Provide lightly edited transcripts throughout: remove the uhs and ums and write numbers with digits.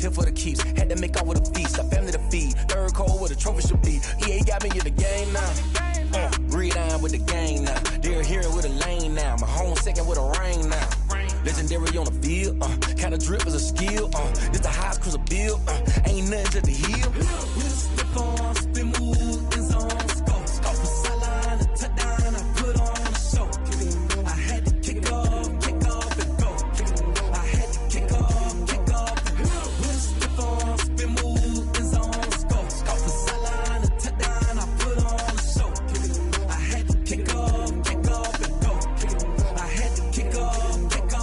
here for the keeps. Had to make out with a feast, a family to feed. Third cold with a trophy should be. EA got me in the game now. Read on with the gang now. They're here with a lane now. My home second with a rain now. Legendary on the field. Kind of drip is a skill. This the highest cruiser bill. Ain't nothing to the heel. We'll slip on, spin move, in zone, scope. Scope for sideline, a touchdown, I put on a show. I had to kick off and go. I had to kick off and go. We'll slip on, spin move, in zone, scope. Scope for sideline, a touchdown, I put on a show. I had to kick off and go. I had to kick off and go.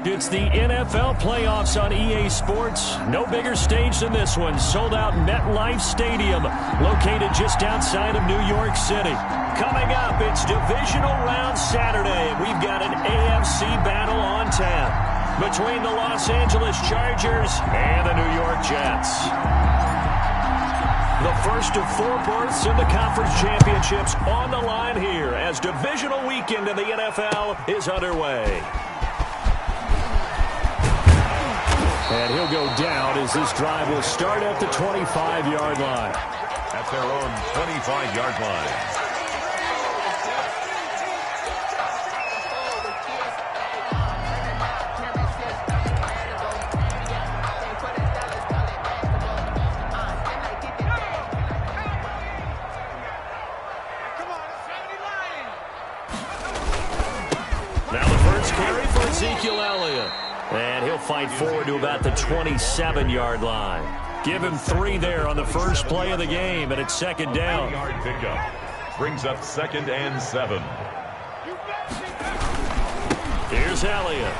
It's the NFL playoffs on EA Sports. No bigger stage than this one. Sold out MetLife Stadium, located just outside of New York City. Coming up, it's divisional round Saturday. We've got an AFC battle on tap between the Los Angeles Chargers and the New York Jets. The first of 4 berths in the conference championships on the line here as divisional weekend in the NFL is underway. And he'll go down as this drive will start at the 25-yard line. At their own 25-yard line. Now the first carry for Ezekiel Elliott. And he'll fight forward to about the 27-yard line. Give him 3 there on the first play of the game, and it's second down. Yard pickup brings up 2nd and 7. Here's Elliott.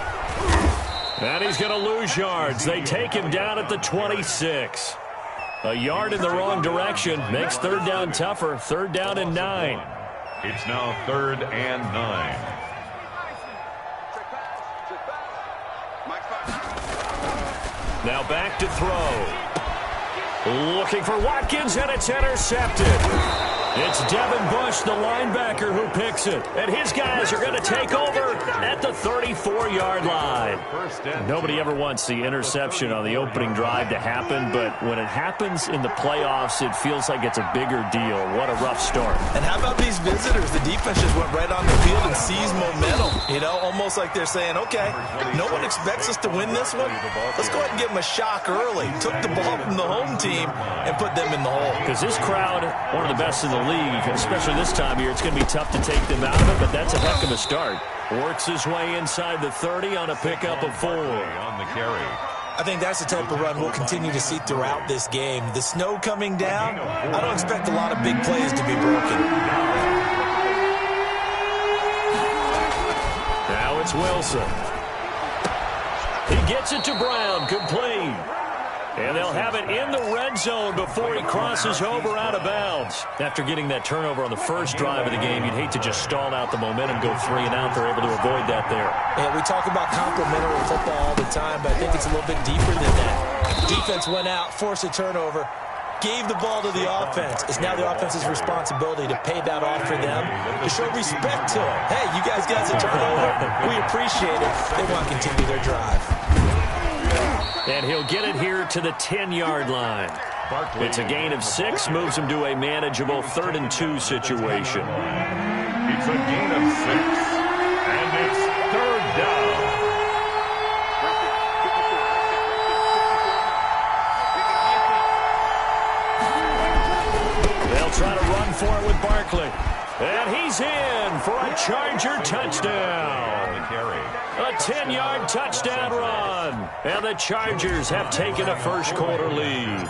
And he's going to lose yards. They take him down at the 26. A yard in the wrong direction makes third down tougher. Third down and 9. It's now 3rd and 9. Now back to throw. Looking for Watkins, and it's intercepted. It's Devin Bush, the linebacker, who picks it. And his guys are going to take over at the 34-yard line. Nobody ever wants the interception on the opening drive to happen, but when it happens in the playoffs, it feels like it's a bigger deal. What a rough start. And how about these visitors? The defense just went right on the field and seized momentum. You know, almost like they're saying, okay, no one expects us to win this one. Let's go ahead and give them a shock early. Took the ball from the home team and put them in the hole. Because this crowd, one of the best in the league, especially this time of year, it's going to be tough to take them out of it, but that's a heck of a start. Works his way inside the 30 on a pickup of 4. On the carry. I think that's the type of run we'll continue to see throughout this game. The snow coming down, I don't expect a lot of big plays to be broken. Now it's Wilson. He gets it to Brown, complete. And they'll have it in the red zone before he crosses over out of bounds. After getting that turnover on the first drive of the game, you'd hate to just stall out the momentum, go 3 and out. They're able to avoid that there. Yeah, we talk about complementary football all the time, but I think it's a little bit deeper than that. Defense went out, forced a turnover, gave the ball to the offense. It's now the offense's responsibility to pay that off for them, to show respect to them. Hey, you guys got a turnover. We appreciate it. They want to continue their drive. And he'll get it here to the 10-yard line. It's a gain of 6, moves him to a manageable 3rd and 2 situation. It's a gain of 6, and it's 3rd down. They'll try to run for it with Barkley. And he's in for a Charger touchdown. A 10-yard touchdown run. And the Chargers have taken a first-quarter lead.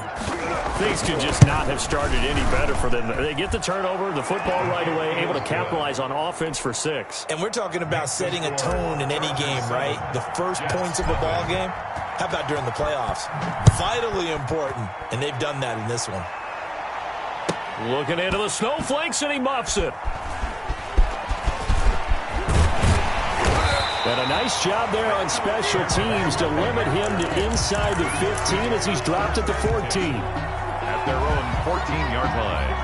Things could just not have started any better for them. They get the turnover, the football right away, able to capitalize on offense for 6. And we're talking about setting a tone in any game, right? The first points of a ball game. How about during the playoffs? Vitally important, and they've done that in this one. Looking into the snowflakes, and he muffs it. And a nice job there on special teams to limit him to inside the 15 as he's dropped at the 14. At their own 14-yard line.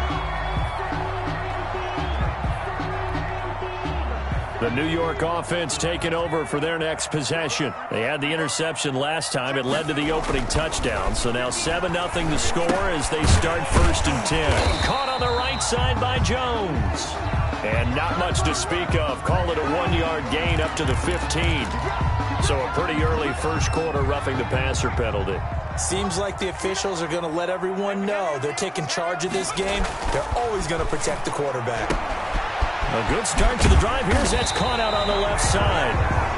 The New York offense taking over for their next possession. They had the interception last time. It led to the opening touchdown. So now 7-0 the score as they start 1st and 10. Caught on the right side by Jones. And not much to speak of. Call it a 1-yard gain up to the 15. So a pretty early first quarter roughing the passer penalty. Seems like the officials are going to let everyone know they're taking charge of this game. They're always going to protect the quarterback. A good start to the drive. Here's that's caught out on the left side.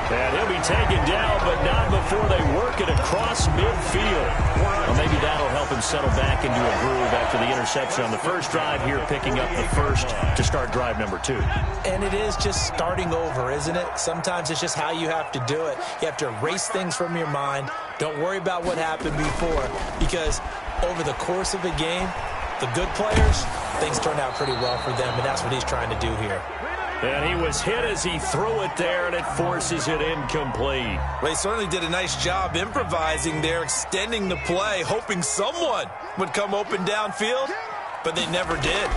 And he'll be taken down, but not before they work it across midfield. Well, maybe that'll help him settle back into a groove after the interception on the first drive here, picking up the first to start drive number 2. And it is just starting over, isn't it? Sometimes it's just how you have to do it. You have to erase things from your mind. Don't worry about what happened before, because over the course of a game, the good players, things turn out pretty well for them, and that's what he's trying to do here. And he was hit as he threw it there, and it forces it incomplete. Well, he certainly did a nice job improvising there, extending the play, hoping someone would come open downfield, but they never did.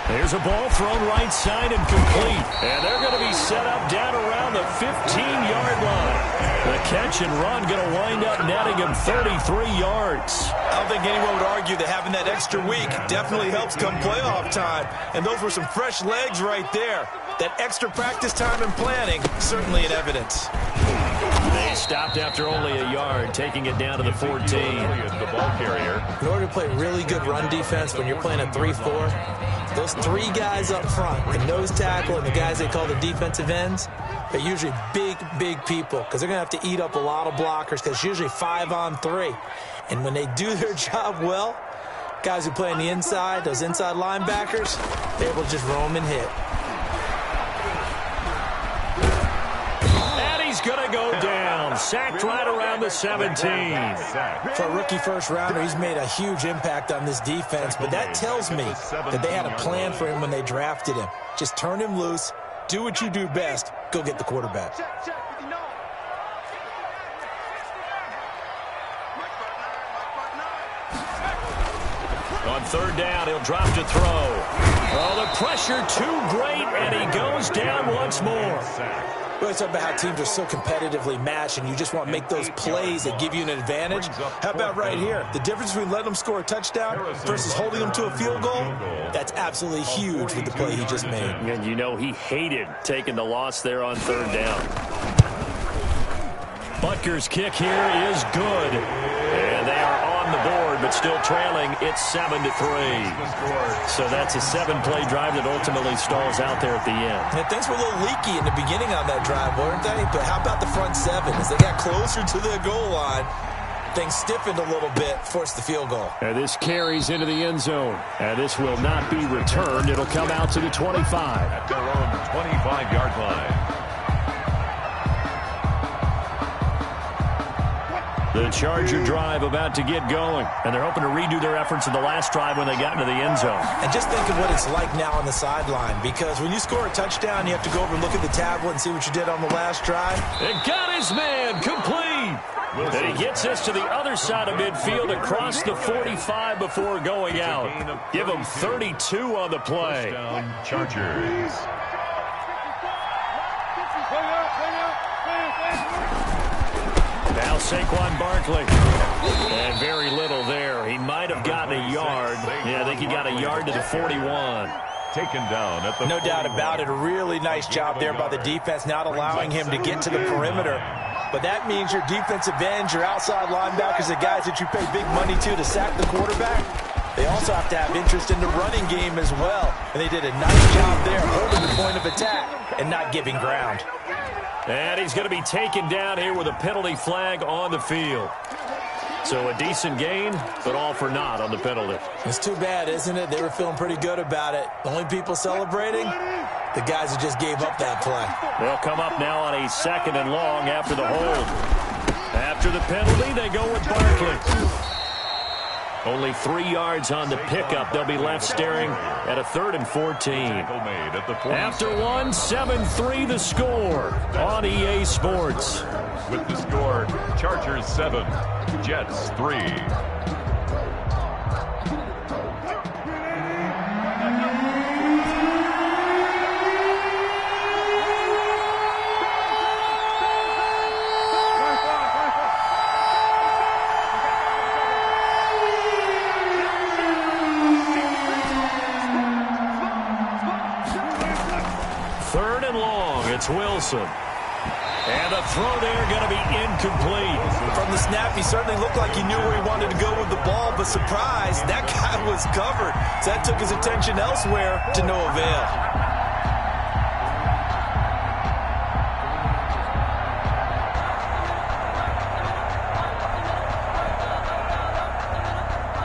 There's a ball thrown right side and complete. And they're going to be set up down around the 15-yard line. The catch and run going to wind up netting him 33 yards. I don't think anyone would argue that having that extra week definitely helps come playoff time. And those were some fresh legs right there. That extra practice time and planning, certainly in evidence. They stopped after only a yard, taking it down to the 14. The ball carrier. In order to play really good run defense when you're playing a 3-4, those 3 guys up front, the nose tackle and the guys they call the defensive ends, they're usually big people because they're going to have to eat up a lot of blockers because it's usually 5-on-3. And when they do their job well, guys who play on the inside, those inside linebackers, they're able to just roam and hit. And he's going to go down. Sacked right around the 17. For a rookie first-rounder, he's made a huge impact on this defense, but that tells me that they had a plan for him when they drafted him. Just turn him loose, do what you do best, go get the quarterback. On 3rd down, he'll drop to throw. Oh, the pressure too great, and he goes down once more. We always talk about how teams are so competitively matched, and you just want to make those plays that give you an advantage. How about right here? The difference between letting them score a touchdown versus holding them to a field goal, that's absolutely huge with the play he just made. And you know he hated taking the loss there on 3rd down. Butker's kick here is good. And they are on the board, but still trailing. It's 7-3. So that's a 7-play drive that ultimately stalls out there at the end. And things were a little leaky in the beginning on that drive, weren't they? But how about the front 7? As they got closer to the goal line, things stiffened a little bit, forced the field goal. And this carries into the end zone. And this will not be returned. It'll come out to the 25. At their own 25-yard line. The Charger drive about to get going, and they're hoping to redo their efforts in the last drive when they got into the end zone. And just think of what it's like now on the sideline, because when you score a touchdown, you have to go over and look at the tablet and see what you did on the last drive. It got his man complete. And he gets us to the other side of midfield across the 45 before going out. Give him 32 on the play. Chargers. Now Saquon Barkley. And very little there. He might have gotten a yard. Yeah, I think he got a yard to the 41. Taken down at the No doubt about it. A really nice job there by the defense, not allowing him to get to the perimeter. But that means your defensive ends, your outside linebackers, the guys that you pay big money to sack the quarterback, they also have to have interest in the running game as well. And they did a nice job there holding the point of attack and not giving ground. And he's going to be taken down here with a penalty flag on the field. So a decent gain, but all for naught on the penalty. It's too bad, isn't it? They were feeling pretty good about it. The only people celebrating, the guys who just gave up that play. They'll come up now on a 2nd and long after the hold. After the penalty, they go with Barkley. Only 3 yards on the pickup. They'll be left staring at a 3rd and 14. After one, 7-3 the score on EA Sports. With the score, Chargers 7, Jets 3. Third and long, it's Wilson. And a throw there going to be incomplete. From the snap, he certainly looked like he knew where he wanted to go with the ball, but surprise, that guy was covered. So that took his attention elsewhere to no avail.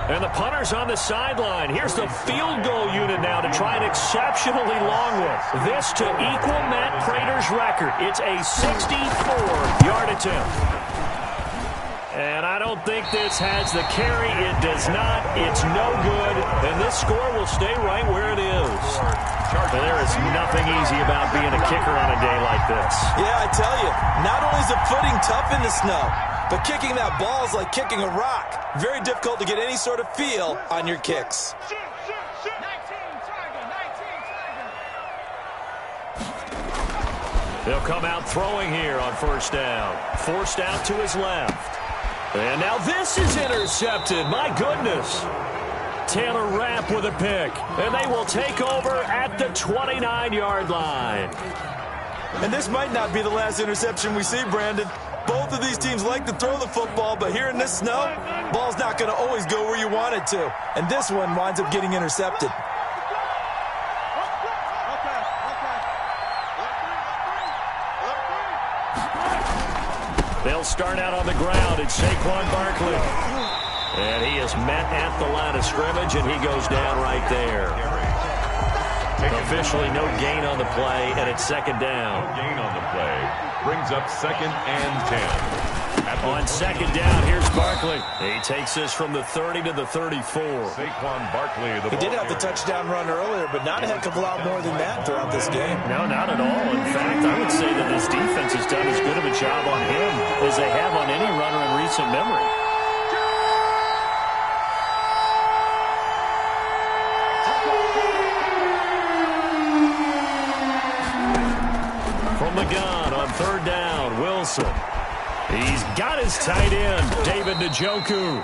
And the punter's on the sideline. Here's the field goal unit now to try an exceptionally long one. This to equal Matt Prater's record. It's a 64-yard attempt. And I don't think this has the carry. It does not. It's no good. And this score will stay right where it is. There is nothing easy about being a kicker on a day like this. Yeah, I tell you, not only is the footing tough in the snow, but kicking that ball is like kicking a rock. Very difficult to get any sort of feel on your kicks. They'll come out throwing here on first down. Forced out to his left. And now this is intercepted. My goodness. Taylor Rapp with a pick. And they will take over at the 29-yard line. And this might not be the last interception we see, Brandon. Both of these teams like to throw the football, but here in this snow, ball's not going to always go where you want it to. And this one winds up getting intercepted. They'll start out on the ground. It's Saquon Barkley. And he is met at the line of scrimmage, and he goes down right there. Officially no gain on the play, and it's second down. No gain on the play. Brings up 2nd and 10. On second down, here's Barkley. He takes this from the 30 to the 34. Saquon Barkley, He did have the touchdown run earlier, but not a heck of a lot more than that throughout this game. No, not at all. In fact, I would say that this defense has done as good of a job on him as they have on any runner in recent memory. From the gun on third down, Wilson. He's got his tight end, David Njoku.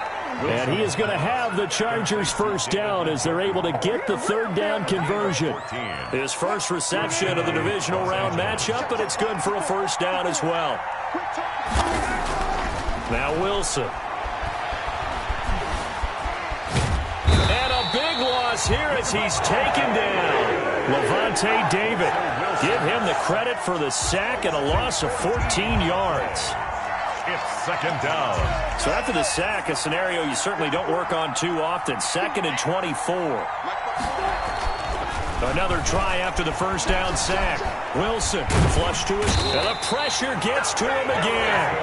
And he is going to have the Chargers first down as they're able to get the third down conversion. His first reception of the divisional round matchup, but it's good for a first down as well. Now Wilson. And a big loss here as he's taken down. Levante David. Give him the credit for the sack and a loss of 14 yards. It's second down. So after the sack, a scenario you certainly don't work on too often. 2nd and 24. Another try after the first down sack. Wilson flush to his, and the pressure gets to him again.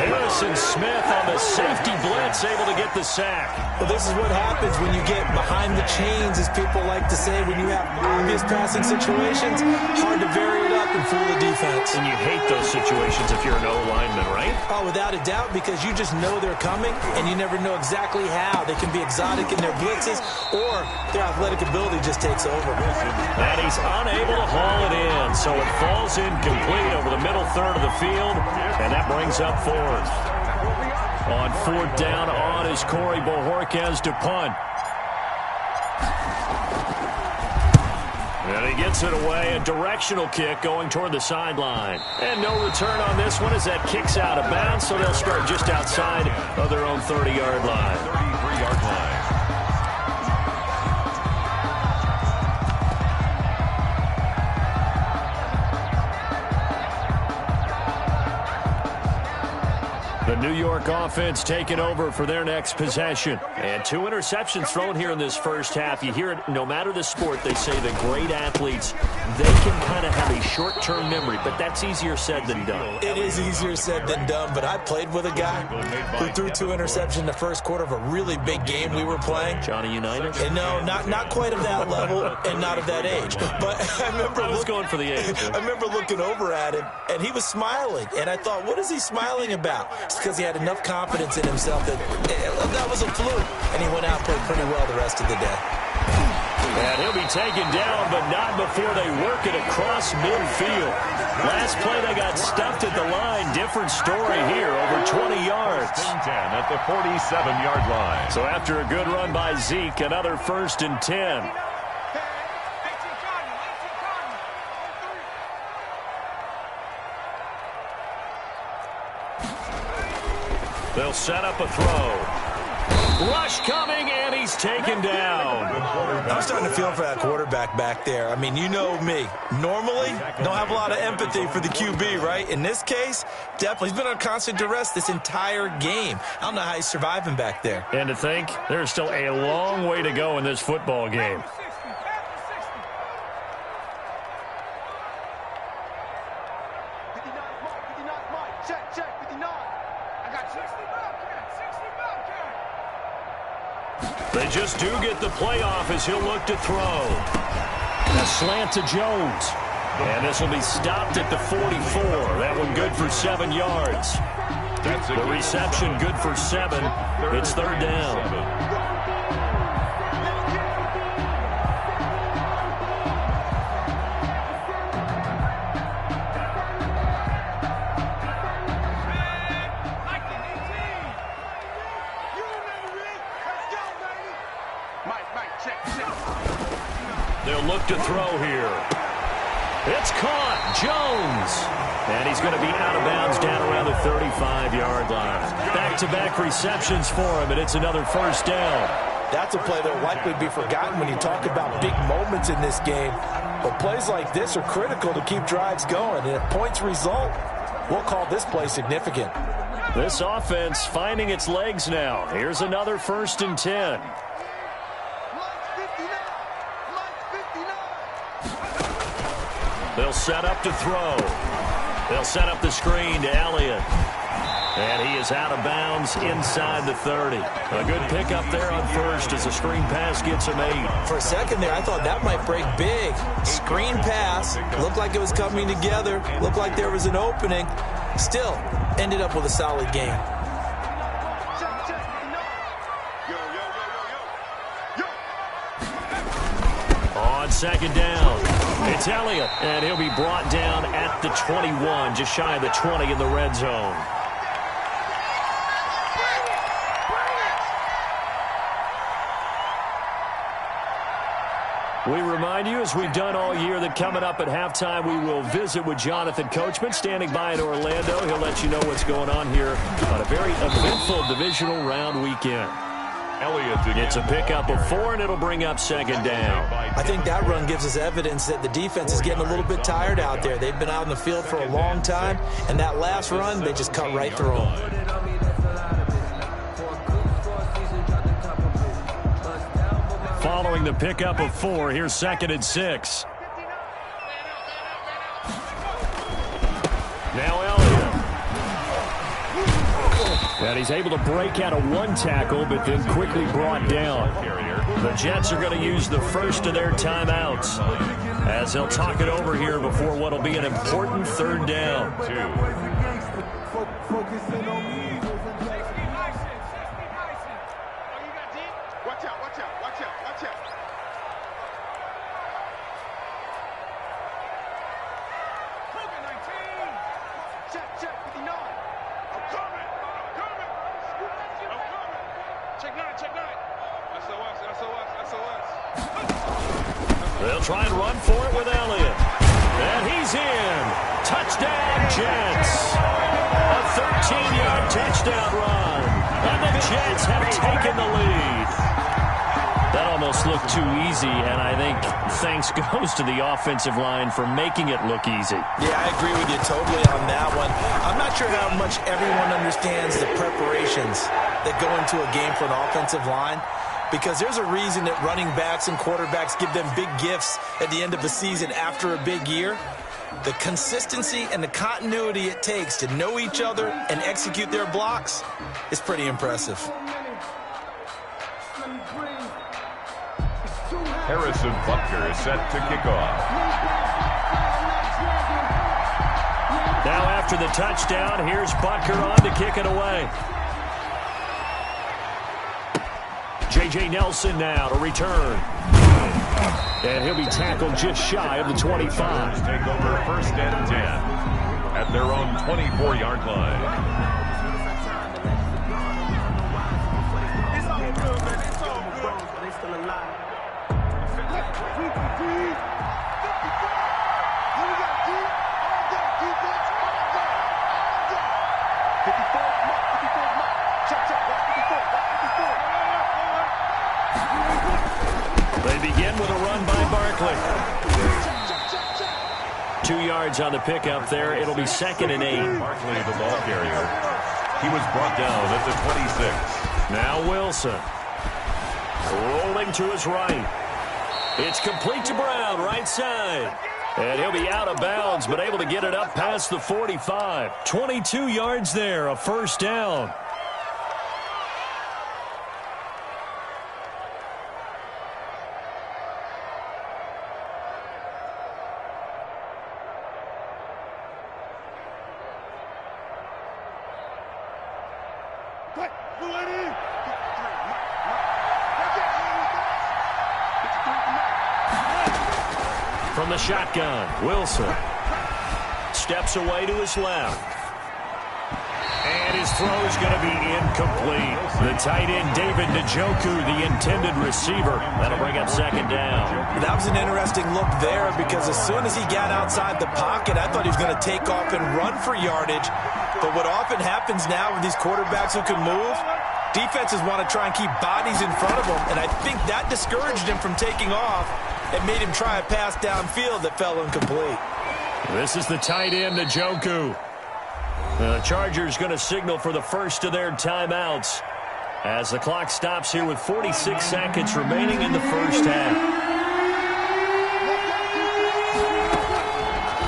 Harrison Smith on the safety blitz, able to get the sack. Well, this is what happens when you get behind the chains, as people like to say, when you have obvious passing situations. Hard to vary it up and fool the defense. And you hate those situations if you're an O-lineman, right? Oh, without a doubt, because you just know they're coming, and you never know exactly how. They can be exotic in their blitzes, or their athletic ability just takes over. And he's unable to haul it in, so it falls incomplete over the middle third of the field, and that brings up fourth. On fourth down on is Corey Bojorquez to punt. And he gets it away, a directional kick going toward the sideline. And no return on this one as that kicks out of bounds, so they'll start just outside of their own 30-yard line. 33-yard line. The New York offense taking over for their next possession. And 2 interceptions thrown here in this first half. You hear it, no matter the sport, they say the great athletes, they can kind of have a short-term memory, but that's easier said than done. It is easier said than done, but I played with a guy who threw 2 interceptions in the first quarter of a really big game we were playing. Johnny Unitas? And no, not quite of that level and not of that age. But I remember going for the age. I remember looking over at him, and he was smiling. And I thought, what is he smiling about? It's because he had enough confidence in himself that was a fluke. And he went out and played pretty well the rest of the day. And he'll be taken down, but not before they work it across midfield. Last play, they got stuffed at the line. Different story here, over 20 yards. 10 at the 47-yard line. So after a good run by Zeke, another 1st and 10. They'll set up a throw. Rush coming, and he's taken down. I'm starting to feel for that quarterback back there. I mean, you know me. Normally, don't have a lot of empathy for the QB, right? In this case, definitely. He's been on constant duress this entire game. I don't know how he's surviving back there. And to think, there's still a long way to go in this football game. They just do get the playoff as he'll look to throw. A slant to Jones. And this will be stopped at the 44. That one good for 7 yards. The reception good for 7. It's 3rd down. They'll look to throw here. It's caught. Jones. And he's going to be out of bounds down around the 35-yard line. Back-to-back receptions for him, and it's another 1st down. That's a play that will likely be forgotten when you talk about big moments in this game. But plays like this are critical to keep drives going. And if points result, we'll call this play significant. This offense finding its legs now. Here's another 1st and 10. They'll set up to throw. They'll set up the screen to Elliott. And he is out of bounds inside the 30. A good pickup there on 1st as the screen pass gets him 8. For a second there, I thought that might break big. Screen pass. Looked like it was coming together. Looked like there was an opening. Still, ended up with a solid game. On 2nd down, it's Elliott, and he'll be brought down at the 21, just shy of the 20 in the red zone. We remind you, as we've done all year, that coming up at halftime, we will visit with Jonathan Coachman, standing by in Orlando. He'll let you know what's going on here on a very eventful divisional round weekend. It's a pickup of 4, and it'll bring up 2nd down. I think that run gives us evidence that the defense is getting a little bit tired out there. They've been out in the field for a long time, and that last run, they just cut right through them. Following the pickup of 4, here's 2nd and 6. Now Elliott. And he's able to break out of 1 tackle, but then quickly brought down. The Jets are going to use the first of their timeouts as they'll talk it over here before what will be an important 3rd down. They'll try and run for it with Elliott. And he's in. Touchdown, Jets. A 13-yard touchdown run. And the Jets have taken the lead. That almost looked too easy, and I think thanks goes to the offensive line for making it look easy. Yeah, I agree with you totally on that one. I'm not sure how much everyone understands the preparations that go into a game for an offensive line, because there's a reason that running backs and quarterbacks give them big gifts at the end of the season after a big year. The consistency and the continuity it takes to know each other and execute their blocks is pretty impressive. Harrison Butker is set to kick off. Now after the touchdown, here's Butker on to kick it away. J.J. Nelson now to return. And he'll be tackled just shy of the 25. Take over first and 10 at their own 24-yard line. They begin with a run by Barkley. 2 yards on the pickup there. It'll be 2nd and 8. Barkley, the ball carrier. He was brought down at the 26. Now Wilson. Rolling to his right. It's complete to Brown, right side. And he'll be out of bounds, but able to get it up past the 45. 22 yards there, a first down. From the shotgun, Wilson steps away to his left. And his throw is going to be incomplete. The tight end, David Njoku, the intended receiver. That'll bring up 2nd down. That was an interesting look there, because as soon as he got outside the pocket, I thought he was going to take off and run for yardage. But what often happens now with these quarterbacks who can move, defenses want to try and keep bodies in front of them, and I think that discouraged him from taking off and made him try a pass downfield that fell incomplete. This is the tight end, Njoku. The Chargers going to signal for the first of their timeouts as the clock stops here with 46 seconds remaining in the first half.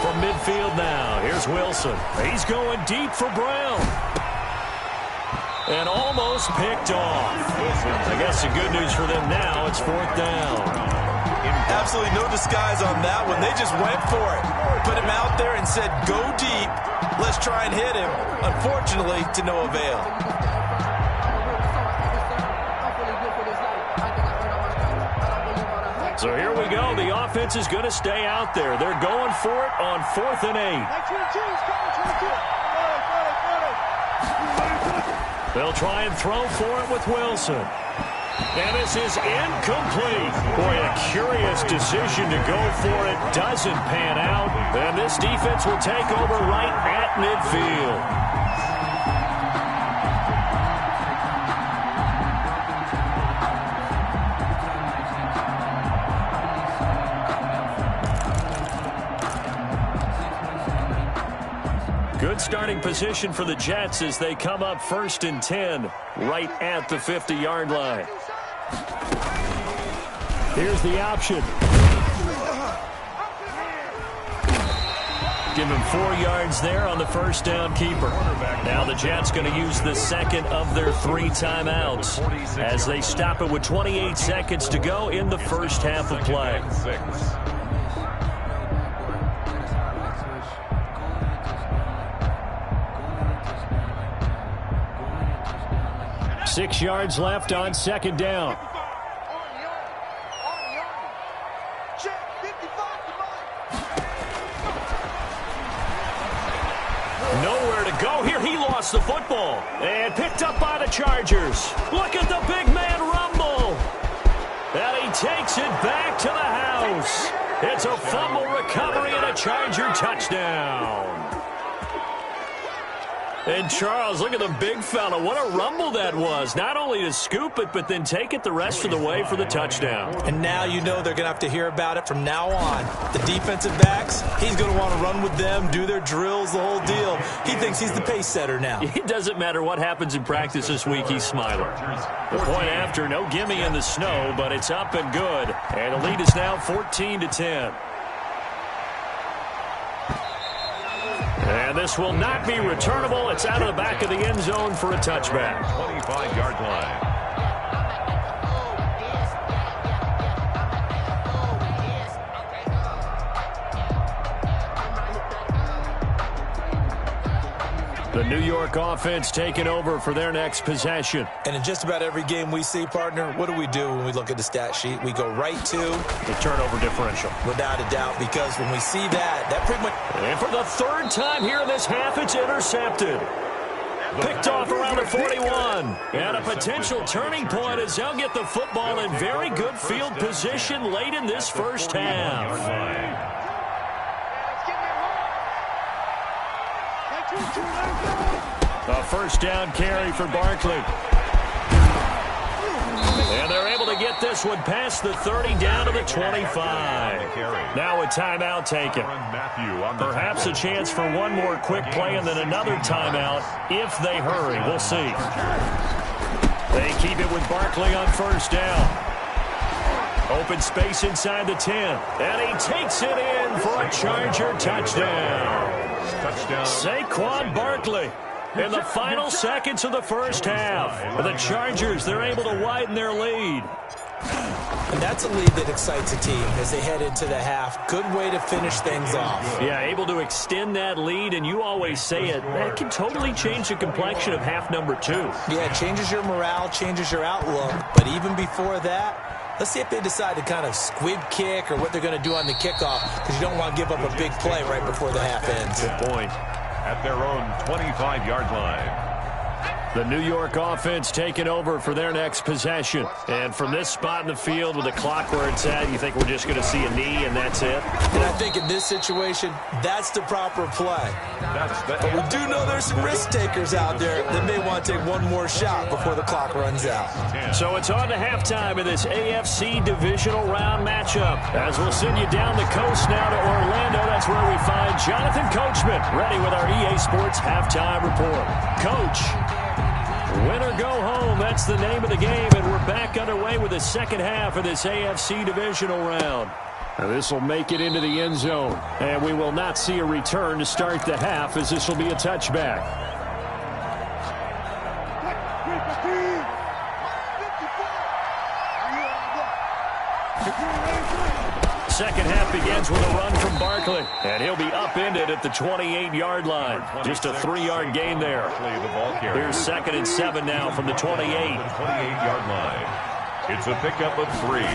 From midfield now, here's Wilson. He's going deep for Brown. And almost picked off. I guess the good news for them now, it's 4th down. Absolutely no disguise on that one. They just went for it. Put him out there and said, go deep. Let's try and hit him. Unfortunately, to no avail. So here we go. The offense is going to stay out there. They're going for it on 4th and 8. They'll try and throw for it with Wilson. And this is incomplete. Boy, a curious decision to go for it. Doesn't pan out. And this defense will take over right at midfield. Good starting position for the Jets as they come up 1st and 10 right at the 50-yard line. Here's the option. Give him 4 yards there on the first down keeper. Now the Jets going to use the second of their 3 timeouts as they stop it with 28 seconds to go in the first half of play. 6 yards left on 2nd down. Nowhere to go here. He lost the football and picked up by the Chargers. Look at the big man rumble. And he takes it back to the house. It's a fumble recovery and a Charger touchdown. And Charles, look at the big fella. What a rumble that was. Not only to scoop it, but then take it the rest of the way for the touchdown. And now you know they're going to have to hear about it from now on. The defensive backs, he's going to want to run with them, do their drills, the whole deal. He thinks he's the pace setter now. It doesn't matter what happens in practice this week, he's smiling. The point after, no gimme in the snow, but it's up and good. And the lead is now 14-10. And this will not be returnable. It's out of the back of the end zone for a touchback. 25-yard line. The New York offense taking over for their next possession. And in just about every game we see, partner, what do when we look at the stat sheet? We go right to the turnover differential. Without a doubt, because when we see that pretty much... And for the third time here in this half, it's intercepted. Picked off around the 41. And a potential turning point as they'll get the football in very good field position late in this first half. A first down carry for Barkley. And they're able to get this one past the 30 down to the 25. Now a timeout taken. Perhaps a chance for one more quick play and then another timeout if they hurry. We'll see. They keep it with Barkley on first down. Open space inside the 10. And he takes it in for a Charger touchdown. Saquon Barkley. In the final seconds of the first half, the Chargers, they're able to widen their lead. And that's a lead that excites a team as they head into the half. Good way to finish things off. Yeah, able to extend that lead, and you always say it, that can totally change the complexion of half number 2. Yeah, it changes your morale, changes your outlook. But even before that, let's see if they decide to kind of squib kick or what they're going to do on the kickoff, because you don't want to give up a big play right before the half ends. Good point. At their own 25-yard line. The New York offense taking over for their next possession. And from this spot in the field with the clock where it's at, you think we're just going to see a knee and that's it? And I think in this situation, that's the proper play. But we do know there's some risk takers out there that may want to take one more shot before the clock runs out. So it's on to halftime in this AFC divisional round matchup. As we'll send you down the coast now to Orlando, that's where we find Jonathan Coachman ready with our EA Sports halftime report. Coach. Win or go home, that's the name of the game, and we're back underway with the second half of this AFC divisional round. Now this will make it into the end zone, and we will not see a return to start the half as this will be a touchback. Second half begins with a run from Barkley, and he'll be upended at the 28-yard line. Just a 3-yard gain there. Here's 2nd and 7 now from the 28. 28-yard line. It's a pickup of 3.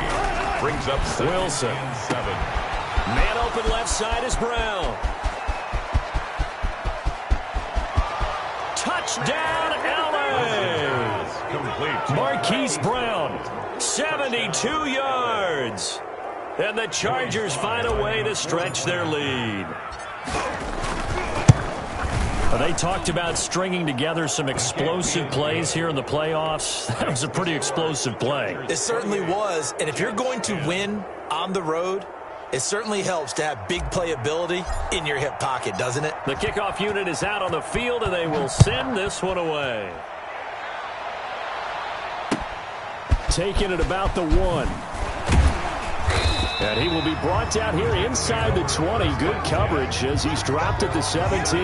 Brings up Wilson. 7. Man open left side is Brown. Touchdown, LA! Complete. Marquise Brown, 72 yards. And the Chargers find a way to stretch their lead. They talked about stringing together some explosive plays here in the playoffs. That was a pretty explosive play. It certainly was. And if you're going to win on the road, it certainly helps to have big playability in your hip pocket, doesn't it? The kickoff unit is out on the field, and they will send this one away. Taking it about the 1. And he will be brought down here inside the 20. Good coverage as he's dropped at the 17.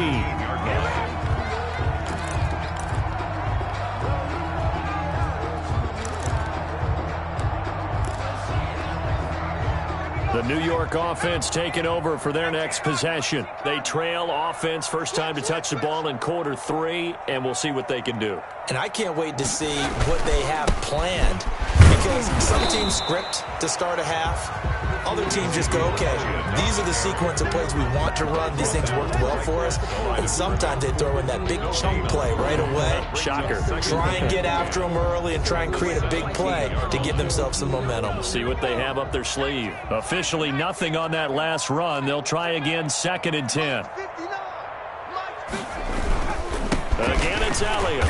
The New York offense taking over for their next possession. They trail offense, first time to touch the ball in quarter 3, and we'll see what they can do. And I can't wait to see what they have planned, because some teams script to start a half. Other teams just go, okay, these are the sequence of plays we want to run. These things worked well for us. And sometimes they throw in that big chunk play right away. Shocker. Try and get after them early and try and create a big play to give themselves some momentum. See what they have up their sleeve. Officially nothing on that last run. They'll try again 2nd and 10. Again, it's Elliott.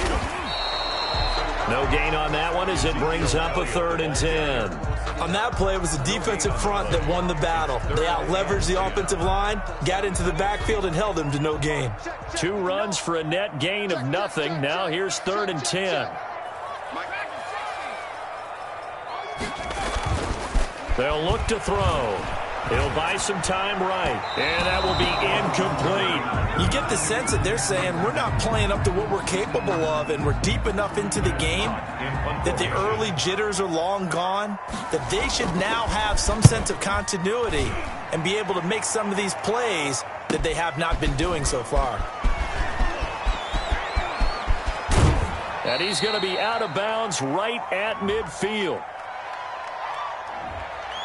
No gain on that one as it brings up a 3rd and 10. On that play, it was the defensive front that won the battle. They out-leveraged the offensive line, got into the backfield, and held them to no gain. 2 runs for a net gain of nothing. Now here's 3rd and 10. They'll look to throw. He'll buy some time right, and that will be incomplete. You get the sense that they're saying we're not playing up to what we're capable of, and we're deep enough into the game that the early jitters are long gone, that they should now have some sense of continuity and be able to make some of these plays that they have not been doing so far. And he's going to be out of bounds right at midfield.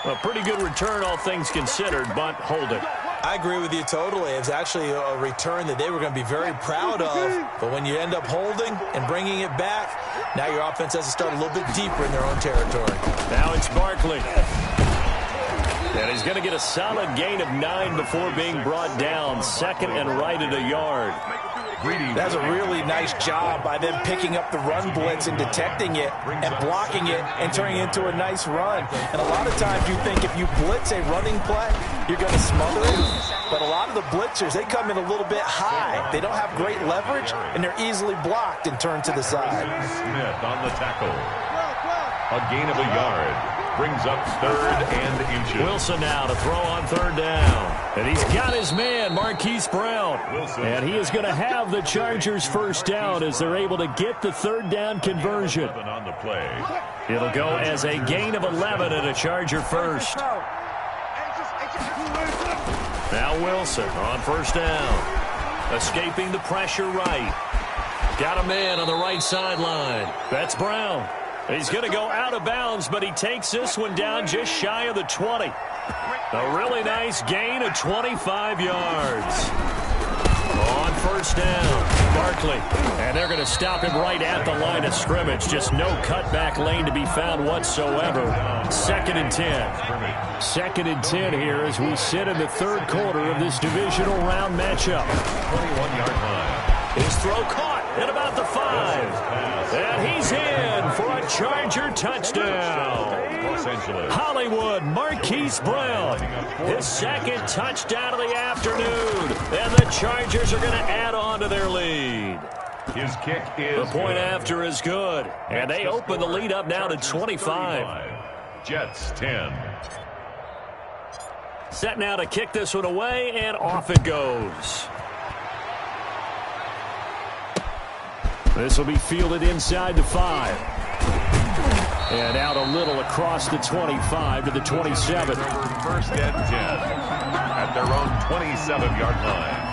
A pretty good return, all things considered, but hold it. I agree with you totally. It's actually a return that they were going to be very proud of. But when you end up holding and bringing it back, now your offense has to start a little bit deeper in their own territory. Now it's Barkley. And he's going to get a solid gain of 9 before being brought down. 2nd and right at a yard. That's a really nice job by them picking up the run blitz and detecting it and blocking it and turning it into a nice run. And a lot of times you think if you blitz a running play, you're going to smother it. But a lot of the blitzers, they come in a little bit high. They don't have great leverage, and they're easily blocked and turned to the side. Smith on the tackle. A gain of a yard. Brings up 3rd and inches. Wilson now to throw on 3rd down. And he's got his man, Marquise Brown. And he is going to have the Chargers 1st down as they're able to get the 3rd down conversion. On the play. It'll go as a gain of 11 and a Charger 1st. Now Wilson on 1st down. Escaping the pressure right. Got a man on the right sideline. That's Brown. He's going to go out of bounds, but he takes this one down just shy of the 20. A really nice gain of 25 yards. On 1st down, Barkley. And they're going to stop him right at the line of scrimmage. Just no cutback lane to be found whatsoever. 2nd and 10. 2nd and 10 here as we sit in the 3rd quarter of this divisional round matchup. 21-yard line. His throw caught at about the 5. And he's in for a Charger touchdown. Hollywood, Marquise Brown. His 2nd touchdown of the afternoon. And the Chargers are going to add on to their lead. His kick is the point after is good. And they open the lead up now to 25. Jets 10. Set now to kick this one away, and off it goes. This will be fielded inside the 5. And out a little across the 25 to the 27. 1st and 10 at their own 27-yard line.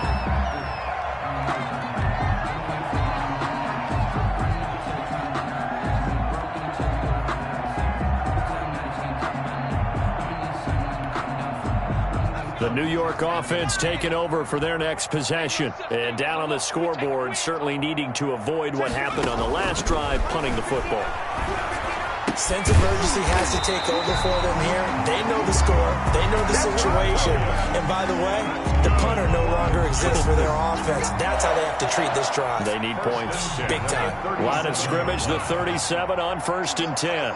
The New York offense taking over for their next possession. And down on the scoreboard, certainly needing to avoid what happened on the last drive, punting the football. Sense of urgency has to take over for them here. They know the score. They know the situation. And by the way, the punter no longer exists for their offense. That's how they have to treat this drive. They need points. Big time. Line of scrimmage, the 37 on 1st and 10.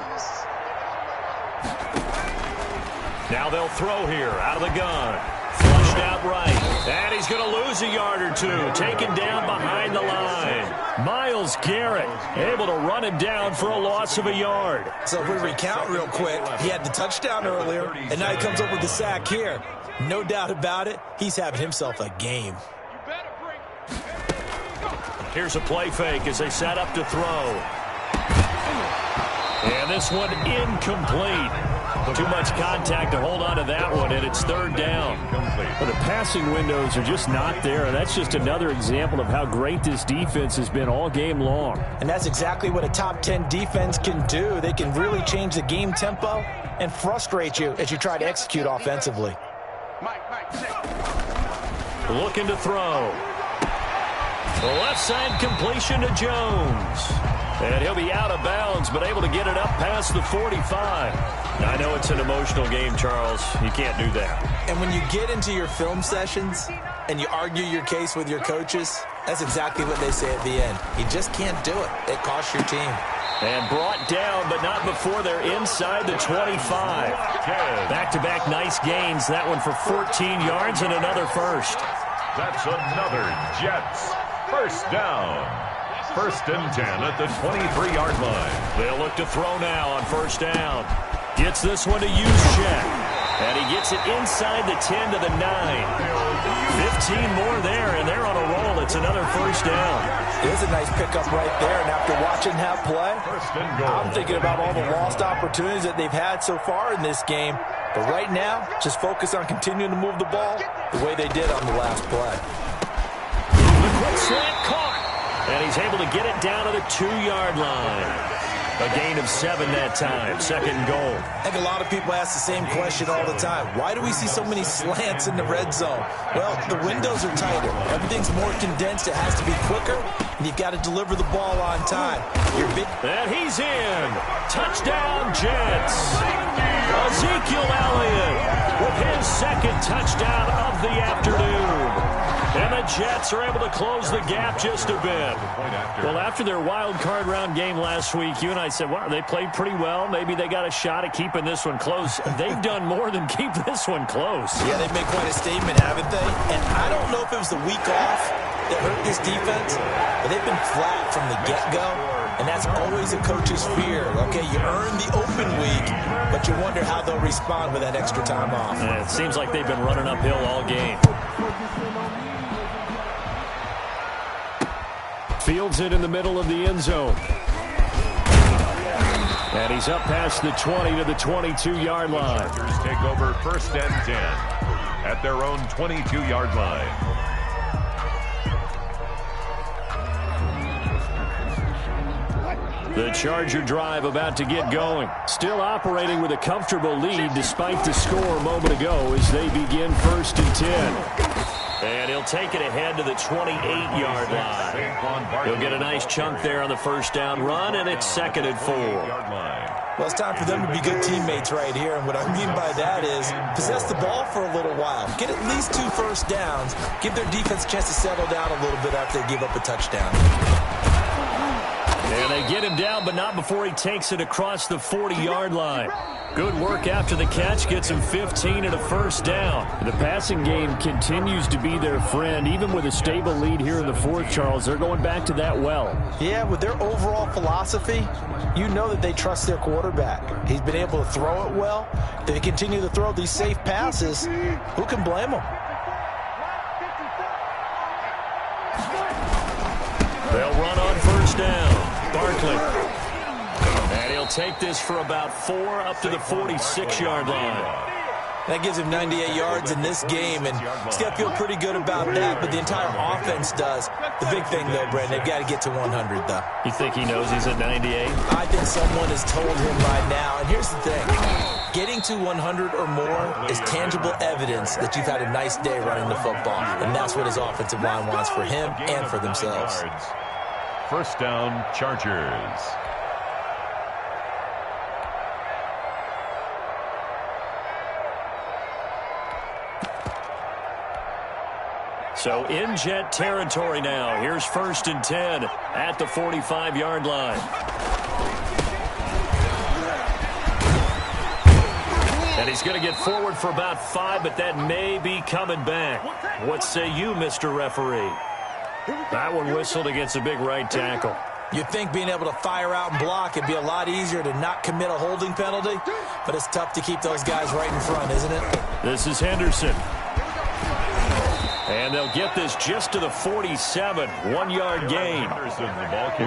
Now they'll throw here out of the gun. Flushed out right. And he's going to lose a yard or 2. Taken down behind the line. Myles Garrett able to run him down for a loss of a yard. So if we recount real quick, he had the touchdown earlier, and now he comes up with the sack here. No doubt about it, he's having himself a game. Here's a play fake as they set up to throw. And this one incomplete. Too much contact to hold on to that one, and it's 3rd down. But the passing windows are just not there, and that's just another example of how great this defense has been all game long. And that's exactly what a top 10 defense can do. They can really change the game tempo and frustrate you as you try to execute offensively. Looking to throw. The left side completion to Jones. And he'll be out of bounds, but able to get it up past the 45. I know it's an emotional game, Charles. You can't do that. And when you get into your film sessions and you argue your case with your coaches, That's exactly what they say at the end. You just can't do it. It costs your team. And brought down, but not before they're inside the 25. Back-to-back nice gains. That one for 14 yards and another first. That's another Jets first down. First and 10 at the 23-yard line. They'll look to throw now on first down. Gets this one to Juszczyk. And he gets it inside the 10 to the 9. 15 more there, and they're on a roll. It's another first down. It was a nice pickup right there, and after watching that play, I'm thinking about all the lost opportunities that they've had so far in this game. But right now, just focus on continuing to move the ball the way they did on the last play. The quick slant caught, and he's able to get it down to the 2-yard line. A gain of 7 that time. Second and goal. I think a lot of people ask the same question all the time. Why do we see so many slants in the red zone? Well, the windows are tighter. Everything's more condensed. It has to be quicker, and you've got to deliver the ball on time. And he's in. Touchdown, Jets. Ezekiel Elliott with his second touchdown of the afternoon. And the Jets are able to close the gap just a bit. Well, after their wild card round game last week, you and I said, wow, they played pretty well. Maybe they got a shot at keeping this one close. They've done more than keep this one close. Yeah, they've made quite a statement, haven't they? And I don't know if it was the week off that hurt this defense, but they've been flat from the get-go. And that's always a coach's fear. Okay, you earn the open week, but you wonder how they'll respond with that extra time off. Yeah, it seems like they've been running uphill all game. Fields it in the middle of the end zone. And he's up past the 20 to the 22-yard line. Chargers take over first and 10 at their own 22-yard line. The Charger drive about to get going. Still operating with a comfortable lead despite the score a moment ago as they begin first and 10. And he'll take it ahead to the 28-yard line. He'll get a nice chunk there on the first down run, and it's second and 4. Well, it's time for them to be good teammates right here, and what I mean by that is possess the ball for a little while. Get at least 2 first downs. Give their defense a chance to settle down a little bit after they give up a touchdown. And they get him down, but not before he takes it across the 40-yard line. Good work after the catch, gets him 15 and a first down. The passing game continues to be their friend. Even with a stable lead here in the fourth, Charles, they're going back to that well. Yeah, with their overall philosophy, you know that they trust their quarterback. He's been able to throw it well. If they continue to throw these safe passes, who can blame them? They'll run on first down. Barkley. And he'll take this for about 4 up to the 46-yard line. That gives him 98 yards in this game, and he's got to feel pretty good about that, but the entire offense does. The big thing, though, Brandon, they've got to get to 100, though. You think he knows he's at 98? I think someone has told him by now, and here's the thing. Getting to 100 or more is tangible evidence that you've had a nice day running the football, and that's what his offensive line wants for him and for themselves. First down, Chargers. So in Jet territory now. Here's first and 10 at the 45-yard line. And he's going to get forward for about 5, but that may be coming back. What say you, Mr. Referee? That one whistled against a big right tackle. You'd think being able to fire out and block it'd be a lot easier to not commit a holding penalty, but it's tough to keep those guys right in front, isn't it? This is Henderson. And they'll get this just to the 47, 1-yard gain.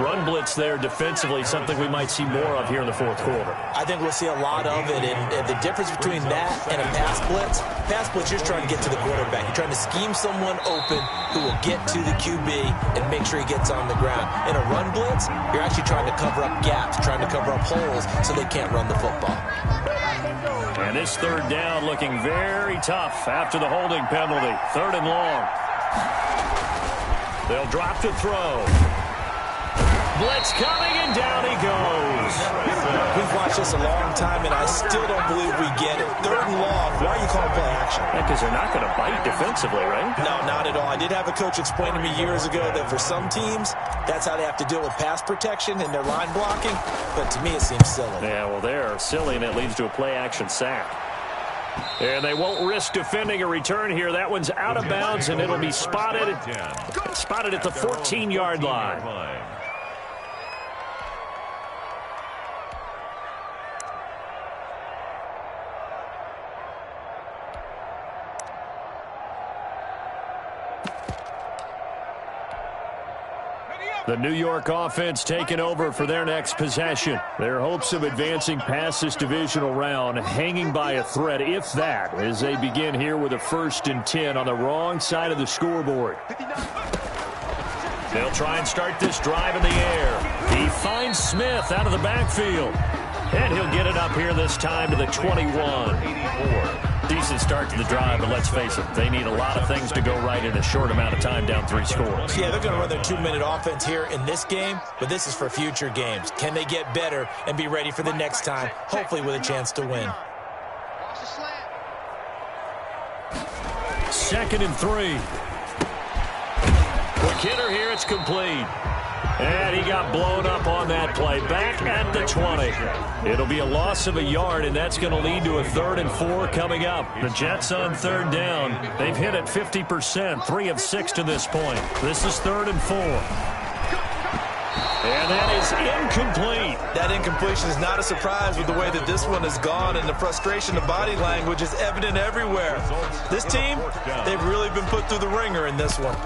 Run blitz there defensively, something we might see more of here in the fourth quarter. I think we'll see a lot of it, and the difference between that and a pass blitz, you're just trying to get to the quarterback. You're trying to scheme someone open who will get to the QB and make sure he gets on the ground. In a run blitz, you're actually trying to cover up gaps, trying to cover up holes so they can't run the football. And this third down looking very tough after the holding penalty. Third and long. They'll drop to throw. Blitz coming, and down he goes. We've watched this a long time, and I still don't believe we get it. 3rd and long. Why are you calling play action? Because they're not going to bite defensively, right? No, not at all. I did have a coach explain to me years ago that for some teams, that's how they have to deal with pass protection and their line blocking. But to me, it seems silly. Yeah, well, they're silly, and it leads to a play-action sack. And they won't risk defending a return here. That one's out of bounds, and it'll be spotted at the 14-yard line. The New York offense taking over for their next possession. Their hopes of advancing past this divisional round hanging by a thread, if that, as they begin here with a 1st and 10 on the wrong side of the scoreboard. They'll try and start this drive in the air. He finds Smith out of the backfield. And he'll get it up here this time to the 21. Decent start to the drive, but let's face it, they need a lot of things to go right in a short amount of time, down 3 scores. Yeah, they're going to run their 2-minute offense here in this game, but this is for future games. Can they get better and be ready for the next time, hopefully with a chance to win? 2nd and 3. Quick hitter here, it's complete. And he got blown up on that play. Back at the 20. It'll be a loss of a yard, and that's going to lead to a 3rd and 4 coming up. The Jets on 3rd down. They've hit it 50%, 3 of 6 to this point. This is 3rd and 4. And that is incomplete. That incompletion is not a surprise with the way that this one has gone, and the frustration of body language is evident everywhere. This team, they've really been put through the ringer in this one.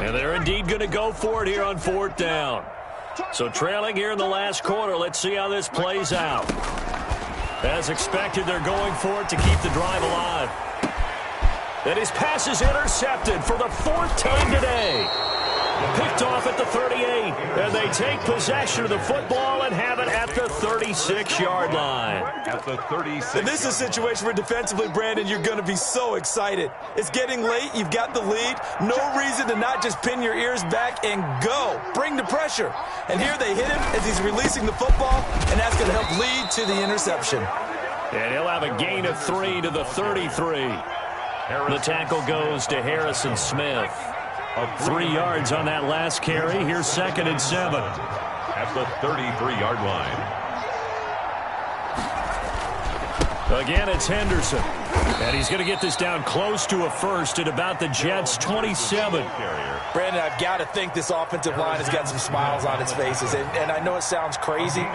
And they're indeed going to go for it here on 4th down. So trailing here in the last quarter, let's see how this plays out. As expected, they're going for it to keep the drive alive. And his pass is intercepted for the 4th time today. Picked off at the 38. And they take possession of the football and have it at the 36-yard line. At the 36. And this is a situation where defensively, Brandon, you're going to be so excited. It's getting late. You've got the lead. No reason to not just pin your ears back and go. Bring the pressure. And here they hit him as he's releasing the football, and that's going to help lead to the interception. And he'll have a gain of 3 to the 33. The tackle goes to Harrison Smith. 3 yards on that last carry. Here's 2nd and 7. At the 33-yard line. Again, it's Henderson. And he's going to get this down close to a 1st at about the Jets' 27. Brandon, I've got to think this offensive line has got some smiles on its faces. And I know it sounds crazy,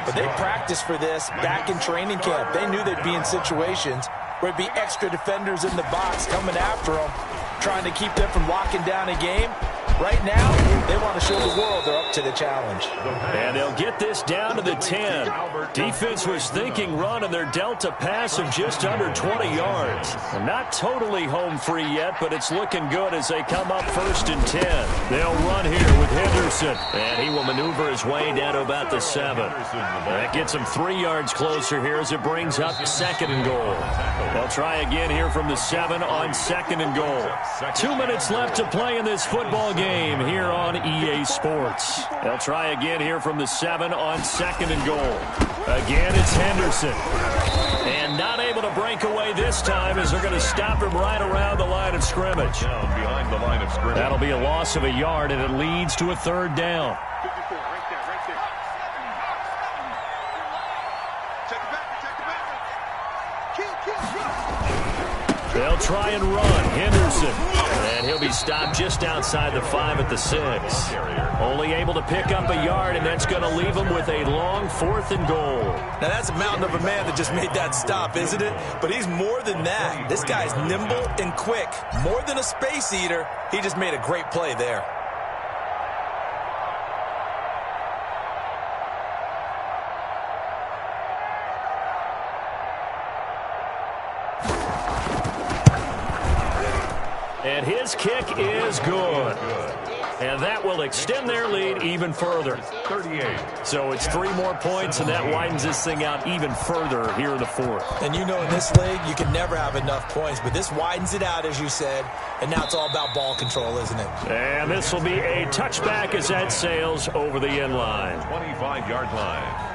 but they practiced for this back in training camp. They knew they'd be in situations where it'd be extra defenders in the box coming after them, trying to keep them from locking down a game. Right now, they want to show the world they're up to the challenge. And they'll get this down to the 10. Defense was thinking run, and they're dealt a pass of just under 20 yards. Not totally home free yet, but it's looking good as they come up 1st and 10. They'll run here with Henderson, and he will maneuver his way down to about the 7. That gets him 3 yards closer here as it brings up 2nd and goal. They'll try again here from the 7 on 2nd and goal. 2 minutes left to play in this football game here on EA Sports. They'll try again here from the 7 on 2nd and goal. Again, it's Henderson. And not able to break away this time as they're going to stop him right around the line of scrimmage. Down behind the line of scrimmage. That'll be a loss of a yard, and it leads to a 3rd down. They'll try and run. Henderson. And he'll be stopped just outside the 5 at the 6. Only able to pick up a yard, and that's going to leave him with a long 4th and goal. Now, that's a mountain of a man that just made that stop, isn't it? But he's more than that. This guy's nimble and quick. More than a space eater, he just made a great play there. And his kick is good. And that will extend their lead even further. 38. So it's 3 more points, and that widens this thing out even further here in the fourth. And you know in this league, you can never have enough points, but this widens it out, as you said, and now it's all about ball control, isn't it? And this will be a touchback as that sails over the end line. 25-yard line.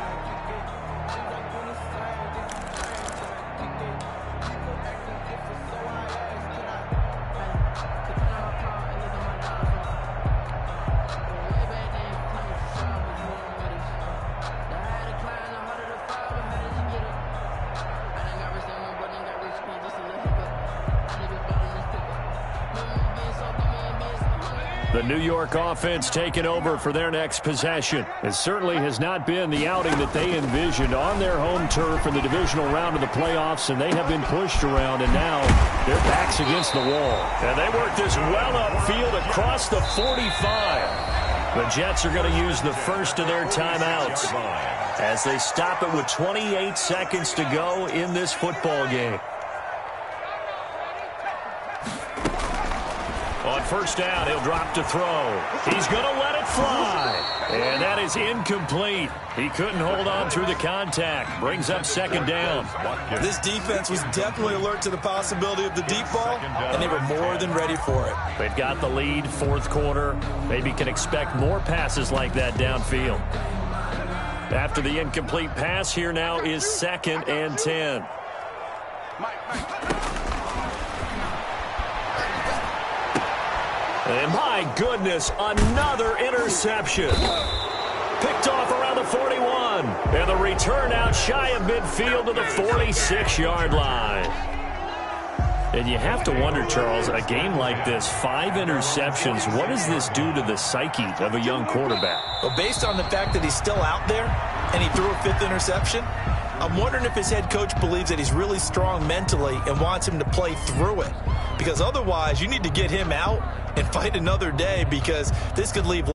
The New York offense taking over for their next possession. It certainly has not been the outing that they envisioned on their home turf in the divisional round of the playoffs, and they have been pushed around, and now their backs against the wall. And they work this well upfield across the 45. The Jets are going to use the first of their timeouts as they stop it with 28 seconds to go in this football game. On first down, he'll drop to throw. He's going to let it fly. And that is incomplete. He couldn't hold on through the contact. Brings up second down. This defense was definitely alert to the possibility of the deep ball, and they were more than ready for it. They've got the lead, fourth quarter. Maybe can expect more passes like that downfield. After the incomplete pass, here now is 2nd and 10. And my goodness, another interception. Picked off around the 41. And the return out shy of midfield to the 46-yard line. And you have to wonder, Charles, a game like this, 5 interceptions, what does this do to the psyche of a young quarterback? Well, based on the fact that he's still out there and he threw a 5th interception, I'm wondering if his head coach believes that he's really strong mentally and wants him to play through it. Because otherwise, you need to get him out and fight another day, because this could leave